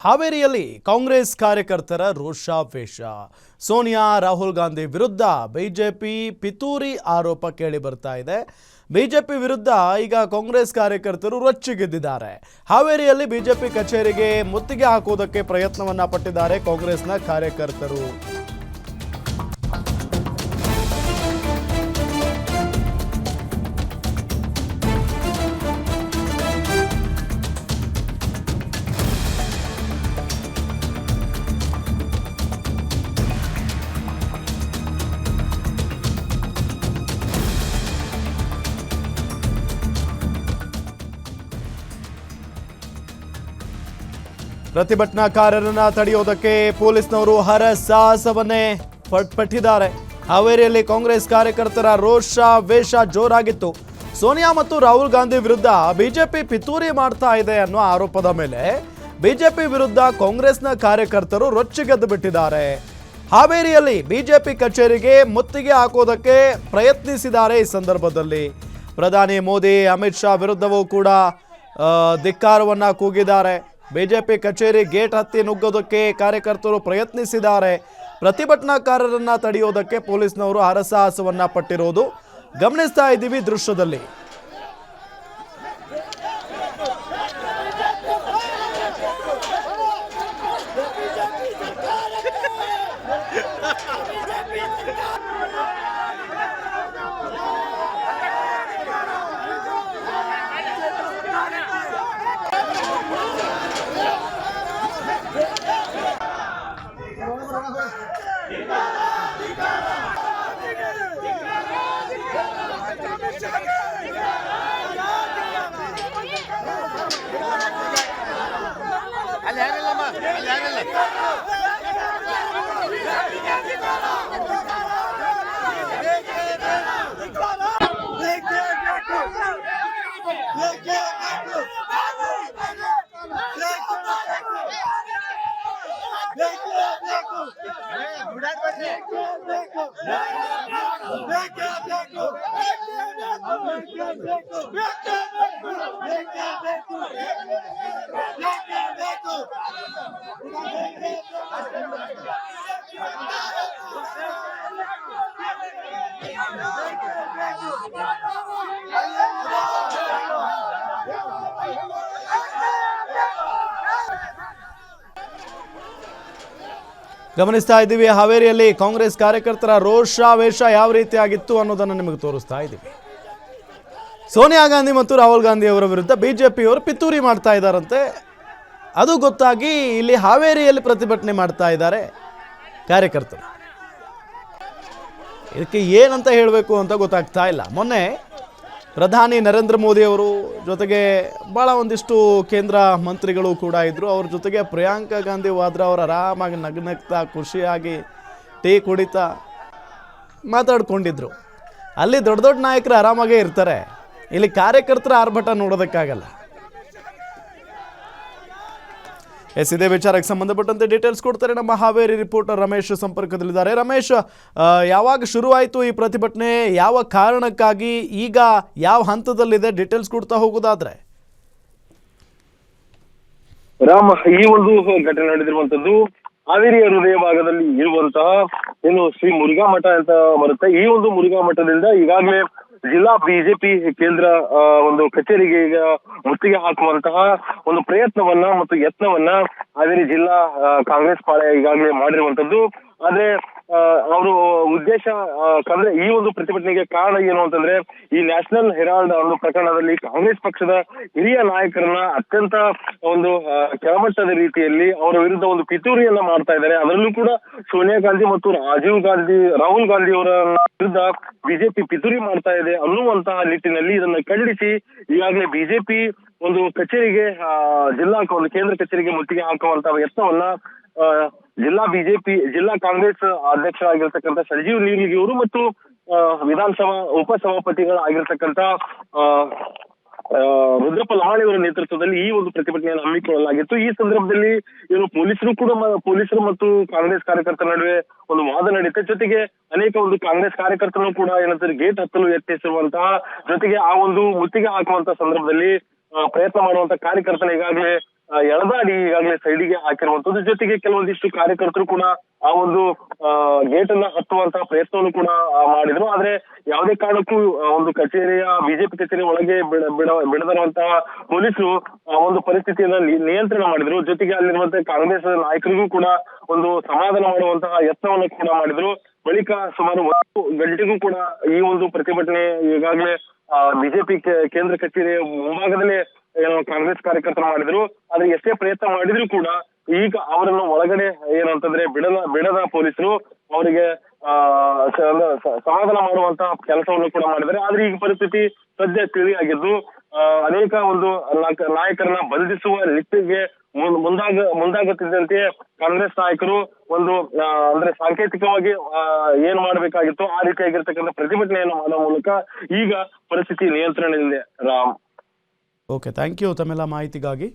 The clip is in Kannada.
ಹಾವೇರಿಯಲ್ಲಿ ಕಾಂಗ್ರೆಸ್ ಕಾರ್ಯಕರ್ತರ ರೋಷಾವೇಶ. ಸೋನಿಯಾ ರಾಹುಲ್ ಗಾಂಧಿ ವಿರುದ್ಧ ಬಿಜೆಪಿ ಪಿತೂರಿ ಆರೋಪ ಕೇಳಿ ಬರ್ತಾ ಇದೆ. ಬಿಜೆಪಿ ವಿರುದ್ಧ ಈಗ ಕಾಂಗ್ರೆಸ್ ಕಾರ್ಯಕರ್ತರು ರೊಚ್ಚಿಗೆದ್ದಿದ್ದಾರೆ. ಹಾವೇರಿಯಲ್ಲಿ ಬಿಜೆಪಿ ಕಚೇರಿಗೆ ಮುತ್ತಿಗೆ ಹಾಕುವುದಕ್ಕೆ ಪ್ರಯತ್ನವನ್ನ ಪಟ್ಟಿದ್ದಾರೆ ಕಾಂಗ್ರೆಸ್ನ ಕಾರ್ಯಕರ್ತರು. ಪ್ರತಿಭಟನಾಕಾರರನ್ನ ತಡೆಯುವುದಕ್ಕೆ ಪೊಲೀಸ್ನವರು ಹರಸಾಹಸವನ್ನೇ ಪಟ್ಟಿದ್ದಾರೆ. ಹಾವೇರಿಯಲ್ಲಿ ಕಾಂಗ್ರೆಸ್ ಕಾರ್ಯಕರ್ತರ ರೋಷಾವೇಶ ಜೋರಾಗಿತ್ತು. ಸೋನಿಯಾ ಮತ್ತು ರಾಹುಲ್ ಗಾಂಧಿ ವಿರುದ್ಧ ಬಿಜೆಪಿ ಪಿತೂರಿ ಮಾಡ್ತಾ ಇದೆ ಅನ್ನೋ ಆರೋಪದ ಮೇಲೆ ಬಿಜೆಪಿ ವಿರುದ್ಧ ಕಾಂಗ್ರೆಸ್ನ ಕಾರ್ಯಕರ್ತರು ರೊಚ್ಚಿಗೆದ್ದು ಬಿಟ್ಟಿದ್ದಾರೆ. ಹಾವೇರಿಯಲ್ಲಿ ಬಿಜೆಪಿ ಕಚೇರಿಗೆ ಮುತ್ತಿಗೆ ಹಾಕೋದಕ್ಕೆ ಪ್ರಯತ್ನಿಸಿದ್ದಾರೆ. ಈ ಸಂದರ್ಭದಲ್ಲಿ ಪ್ರಧಾನಿ ಮೋದಿ, ಅಮಿತ್ ಶಾ ವಿರುದ್ಧವೂ ಕೂಡ ಧಿಕ್ಕಾರವನ್ನ ಕೂಗಿದ್ದಾರೆ. ಬಿಜೆಪಿ ಕಚೇರಿ ಗೇಟ್ ಹತ್ತಿ ನುಗ್ಗೋದಕ್ಕೆ ಕಾರ್ಯಕರ್ತರು ಪ್ರಯತ್ನಿಸಿದ್ದಾರೆ. ಪ್ರತಿಭಟನಾಕಾರರನ್ನ ತಡೆಯೋದಕ್ಕೆ ಪೊಲೀಸ್ನವರು ಹರಸಾಹಸವನ್ನ ಪಟ್ಟಿರೋದು ಗಮನಿಸ್ತಾ ಇದ್ದೀವಿ ದೃಶ್ಯದಲ್ಲಿ. ಗಮನಿಸ್ತಾ ಇದ್ದೀವಿ ಹಾವೇರಿಯಲ್ಲಿ ಕಾಂಗ್ರೆಸ್ ಕಾರ್ಯಕರ್ತರ ರೋಷಾವೇಶ ಯಾವ ರೀತಿಯಾಗಿತ್ತು ಅನ್ನೋದನ್ನು ನಿಮಗೆ ತೋರಿಸ್ತಾ ಇದ್ದೀವಿ. ಸೋನಿಯಾ ಗಾಂಧಿ ಮತ್ತು ರಾಹುಲ್ ಗಾಂಧಿ ಅವರ ವಿರುದ್ಧ ಬಿಜೆಪಿಯವರು ಪಿತೂರಿ ಮಾಡ್ತಾ ಇದ್ದಾರಂತೆ. ಅದು ಗೊತ್ತಾಗಿ ಇಲ್ಲಿ ಹಾವೇರಿಯಲ್ಲಿ ಪ್ರತಿಭಟನೆ ಮಾಡ್ತಾ ಇದ್ದಾರೆ ಕಾರ್ಯಕರ್ತರು. ಇದಕ್ಕೆ ಏನಂತ ಹೇಳಬೇಕು ಅಂತ ಗೊತ್ತಾಗ್ತಾ ಇಲ್ಲ. ಮೊನ್ನೆ ಪ್ರಧಾನಿ ನರೇಂದ್ರ ಮೋದಿ ಅವರು ಜೊತೆಗೆ ಭಾಳ ಒಂದಿಷ್ಟು ಕೇಂದ್ರ ಮಂತ್ರಿಗಳು ಕೂಡ ಇದ್ದರು. ಅವ್ರ ಜೊತೆಗೆ ಪ್ರಿಯಾಂಕಾ ಗಾಂಧಿ ವಾದ್ರಾ ಅವರು ಆರಾಮಾಗಿ ನಗ್ನಗ್ತಾ ಖುಷಿಯಾಗಿ ಟೀ ಕುಡಿತಾ ಮಾತಾಡ್ಕೊಂಡಿದ್ರು. ಅಲ್ಲಿ ದೊಡ್ಡ ದೊಡ್ಡ ನಾಯಕರು ಆರಾಮಾಗೇ ಇರ್ತಾರೆ. ಇಲ್ಲಿ ಕಾರ್ಯಕರ್ತರ ಆರ್ಭಟ ನೋಡೋದಕ್ಕಾಗಲ್ಲ. ಇದೇ ವಿಚಾರಕ್ಕೆ ಸಂಬಂಧಪಟ್ಟಂತೆ ಡೀಟೇಲ್ಸ್ ಕೊಡ್ತಾರೆ ನಮ್ಮ ಹಾವೇರಿ ರಿಪೋರ್ಟರ್ ರಮೇಶ್ ಸಂಪರ್ಕದಲ್ಲಿದ್ದಾರೆ. ರಮೇಶ್, ಯಾವಾಗ ಶುರುವಾಯಿತು ಈ ಪ್ರತಿಭಟನೆ, ಯಾವ ಕಾರಣಕ್ಕಾಗಿ, ಈಗ ಯಾವ ಹಂತದಲ್ಲಿದೆ, ಡೀಟೇಲ್ಸ್ ಕೊಡ್ತಾ ಹೋಗೋದಾದ್ರೆ? ರಾಮ್, ಈ ಒಂದು ಘಟನೆ ನಡೆದಿರುವಂತದ್ದು ಹಾವೇರಿಯ ಹೃದಯ ಭಾಗದಲ್ಲಿ ಇರುವಂತಹ ಏನು ಶ್ರೀ ಮುರುಘಾ ಮಠ ಅಂತ ಬರುತ್ತೆ. ಈ ಒಂದು ಮುರುಘಾ ಮಠದಿಂದ ಈಗಾಗಲೇ ಜಿಲ್ಲಾ ಬಿಜೆಪಿ ಕೇಂದ್ರ ಒಂದು ಕಚೇರಿಗೆ ಈಗ ಮುತ್ತಿಗೆ ಹಾಕುವಂತಹ ಒಂದು ಪ್ರಯತ್ನವನ್ನ ಮತ್ತು ಯತ್ನವನ್ನ ಹಾವೇರಿ ಜಿಲ್ಲಾ ಕಾಂಗ್ರೆಸ್ ಪಾಳೆಯ ಈಗಾಗಲೇ ಮಾಡಿರುವಂತದ್ದು. ಆದ್ರೆ ಅವರು ಉದ್ದೇಶ ಅಂದ್ರೆ ಈ ಒಂದು ಪ್ರತಿಭಟನೆಗೆ ಕಾರಣ ಏನು ಅಂತಂದ್ರೆ, ಈ ನ್ಯಾಷನಲ್ ಹೆರಾಲ್ಡ್ ಒಂದು ಪ್ರಕರಣದಲ್ಲಿ ಕಾಂಗ್ರೆಸ್ ಪಕ್ಷದ ಹಿರಿಯ ನಾಯಕರನ್ನ ಅತ್ಯಂತ ಒಂದು ಕೆಳಮಟ್ಟದ ರೀತಿಯಲ್ಲಿ ಅವರ ವಿರುದ್ಧ ಒಂದು ಪಿತೂರಿಯನ್ನ ಮಾಡ್ತಾ ಇದ್ದಾರೆ. ಅದರಲ್ಲೂ ಕೂಡ ಸೋನಿಯಾ ಗಾಂಧಿ ಮತ್ತು ರಾಹುಲ್ ಗಾಂಧಿ ಅವರ ವಿರುದ್ಧ ಬಿಜೆಪಿ ಪಿತೂರಿ ಮಾಡ್ತಾ ಇದೆ ಅನ್ನುವಂತಹ ನಿಟ್ಟಿನಲ್ಲಿ ಇದನ್ನ ಖಂಡಿಸಿ ಈಗಾಗಲೇ ಬಿಜೆಪಿ ಒಂದು ಕಚೇರಿಗೆ ಒಂದು ಕೇಂದ್ರ ಕಚೇರಿಗೆ ಮುತ್ತಿಗೆ ಹಾಕುವಂತಹ ಯತ್ನವನ್ನ ಜಿಲ್ಲಾ ಕಾಂಗ್ರೆಸ್ ಅಧ್ಯಕ್ಷರಾಗಿರ್ತಕ್ಕಂಥ ಸಂಜೀವ್ ನೀರ್ಲಿಗಿ ಅವರು ಮತ್ತು ವಿಧಾನಸಭಾ ಉಪಸಭಾಪತಿಗಳಾಗಿರ್ತಕ್ಕಂಥ ರುದ್ರಪ್ಪ ಲಮಾಣಿ ಅವರ ನೇತೃತ್ವದಲ್ಲಿ ಈ ಒಂದು ಪ್ರತಿಭಟನೆಯನ್ನು ಹಮ್ಮಿಕೊಳ್ಳಲಾಗಿತ್ತು. ಈ ಸಂದರ್ಭದಲ್ಲಿ ಏನು ಪೊಲೀಸರು ಮತ್ತು ಕಾಂಗ್ರೆಸ್ ಕಾರ್ಯಕರ್ತರ ನಡುವೆ ಒಂದು ವಾದ ನಡೆಯುತ್ತೆ. ಜೊತೆಗೆ ಅನೇಕ ಒಂದು ಕಾಂಗ್ರೆಸ್ ಕಾರ್ಯಕರ್ತರು ಕೂಡ ಏನಂತಾರೆ ಗೇಟ್ ಹತ್ತಲು ಯತ್ನಿಸಿರುವಂತಹ, ಜೊತೆಗೆ ಆ ಒಂದು ಮುತ್ತಿಗೆ ಹಾಕುವಂತಹ ಸಂದರ್ಭದಲ್ಲಿ ಪ್ರಯತ್ನ ಮಾಡುವಂತ ಕಾರ್ಯಕರ್ತನ ಈಗಾಗಲೇ ಎಳೆದಾಡಿ ಈಗಾಗಲೇ ಸೈಡಿಗೆ ಹಾಕಿರುವಂತದ್ದು. ಜೊತೆಗೆ ಕೆಲವೊಂದಿಷ್ಟು ಕಾರ್ಯಕರ್ತರು ಕೂಡ ಆ ಒಂದು ಗೇಟ್ ಅನ್ನ ಹತ್ತುವಂತಹ ಪ್ರಯತ್ನವನ್ನು ಕೂಡ ಮಾಡಿದ್ರು. ಆದ್ರೆ ಯಾವುದೇ ಕಾರಣಕ್ಕೂ ಒಂದು ಕಚೇರಿಯ ಬಿಜೆಪಿ ಕಚೇರಿ ಒಳಗೆ ಬಿಡದಿರುವಂತಹ ಪೊಲೀಸರು ಆ ಒಂದು ಪರಿಸ್ಥಿತಿಯನ್ನ ನಿಯಂತ್ರಣ ಮಾಡಿದ್ರು. ಜೊತೆಗೆ ಅಲ್ಲಿರುವಂತಹ ಕಾಂಗ್ರೆಸ್ ನಾಯಕರಿಗೂ ಕೂಡ ಒಂದು ಸಮಾಧಾನ ಮಾಡುವಂತಹ ಯತ್ನವನ್ನು ಕೂಡ ಮಾಡಿದ್ರು. ಬಳಿಕ ಸುಮಾರು 1 ಗಂಟೆಗೂ ಕೂಡ ಈ ಒಂದು ಪ್ರತಿಭಟನೆ ಈಗಾಗಲೇ ಬಿಜೆಪಿ ಕೇಂದ್ರ ಕಚೇರಿಯ ಮುಂಭಾಗದಲ್ಲೇ ಕಾಂಗ್ರೆಸ್ ಕಾರ್ಯಕರ್ತರು ಮಾಡಿದ್ರು. ಆದ್ರೆ ಎಷ್ಟೇ ಪ್ರಯತ್ನ ಮಾಡಿದ್ರು ಕೂಡ ಈಗ ಅವರನ್ನು ಒಳಗಡೆ ಏನಂತಂದ್ರೆ ಬಿಡದ ಪೊಲೀಸರು ಅವರಿಗೆ ಸಮಾಧಾನ ಮಾಡುವಂತಹ ಕೆಲಸವನ್ನು ಕೂಡ ಮಾಡಿದ್ದಾರೆ. ಆದ್ರೆ ಈಗ ಪರಿಸ್ಥಿತಿ ಸದ್ಯ ತಿಳಿಯಾಗಿದ್ದು ಅನೇಕ ಒಂದು ನಾಯಕರನ್ನ ಬಂಧಿಸುವ ನಿಟ್ಟಿಗೆ ಮುಂದಾಗುತ್ತಿದ್ದಂತೆ ಕಾಂಗ್ರೆಸ್ ನಾಯಕರು ಒಂದು ಅಂದ್ರೆ ಸಾಂಕೇತಿಕವಾಗಿ ಏನ್ ಮಾಡ್ಬೇಕಾಗಿತ್ತು ಆ ರೀತಿಯಾಗಿರ್ತಕ್ಕಂಥ ಪ್ರತಿಭಟನೆಯನ್ನು ಮಾಡೋ ಮೂಲಕ ಈಗ ಪರಿಸ್ಥಿತಿ ನಿಯಂತ್ರಣದಲ್ಲಿದೆ. ರಾಮ್, ಓಕೆ, ಥ್ಯಾಂಕ್ ಯು ತಮ್ಮೆಲ್ಲ ಮಾಹಿತಿಗಾಗಿ.